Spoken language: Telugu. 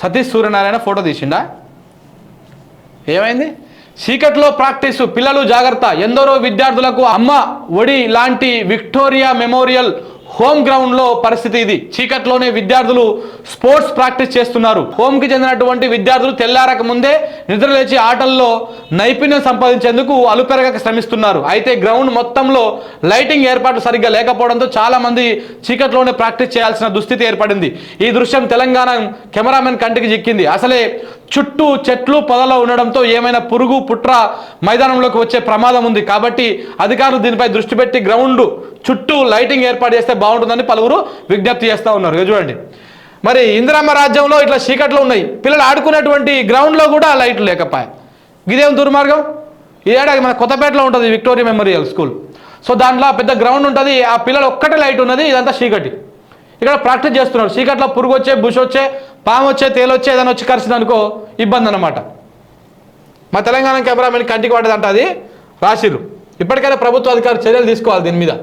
సతీష్ సూర్యనారాయణ ఫోటో తీసిండా? ఏమైంది? చీకట్లో ప్రాక్టీసు, పిల్లలు జాగ్రత్త. ఎందరో విద్యార్థులకు అమ్మ ఒడి లాంటి విక్టోరియా మెమోరియల్ హోమ్ గ్రౌండ్లో పరిస్థితి ఇది. చీకట్లోనే విద్యార్థులు స్పోర్ట్స్ ప్రాక్టీస్ చేస్తున్నారు. హోమ్కి చెందినటువంటి విద్యార్థులు తెల్లారక ముందే నిద్రలేచి ఆటల్లో నైపుణ్యం సంపాదించేందుకు అలుపెరగక శ్రమిస్తున్నారు. అయితే గ్రౌండ్ మొత్తంలో లైటింగ్ ఏర్పాట్లు సరిగ్గా లేకపోవడంతో చాలా మంది చీకట్లోనే ప్రాక్టీస్ చేయాల్సిన దుస్థితి ఏర్పడింది. ఈ దృశ్యం తెలంగాణ కెమెరామెన్ కంటికి చిక్కింది. అసలే చుట్టూ చెట్లు పొదలో ఉండడంతో ఏమైనా పురుగు పుట్ర మైదానంలోకి వచ్చే ప్రమాదం ఉంది. కాబట్టి అధికారులు దీనిపై దృష్టి పెట్టి గ్రౌండ్ చుట్టూ లైటింగ్ ఏర్పాటు చేస్తే బాగుంటుందని పలువురు విజ్ఞప్తి చేస్తూ ఉన్నారు. చూడండి, మరి ఇందిరమ్మ రాజ్యంలో ఇట్లా చీకట్లు ఉన్నాయి, పిల్లలు ఆడుకునేటువంటి గ్రౌండ్లో కూడా లైట్లు లేకపోయాయి. ఇదేం దుర్మార్గం? ఈ ఏడాది మన కొత్తపేటలో ఉంటుంది విక్టోరియా మెమోరియల్ స్కూల్. సో దాంట్లో పెద్ద గ్రౌండ్ ఉంటుంది, ఆ పిల్లలు ఒక్కటే లైట్ ఉన్నది, ఇదంతా చీకటి. ఇక్కడ ప్రాక్టీస్ చేస్తున్నారు. చీకట్లో పురుగు వచ్చే, బుష్ వచ్చే, పాము వచ్చే, తేలొచ్చే, ఏదైనా వచ్చి కరిచింది అనుకో ఇబ్బంది అన్నమాట. మా తెలంగాణ కెమెరామెన్ కంటికి పడ్డదంట, అది రాసిర్రు. ఇప్పటికైనా ప్రభుత్వ అధికారులు చర్యలు తీసుకోవాలి దీని మీద.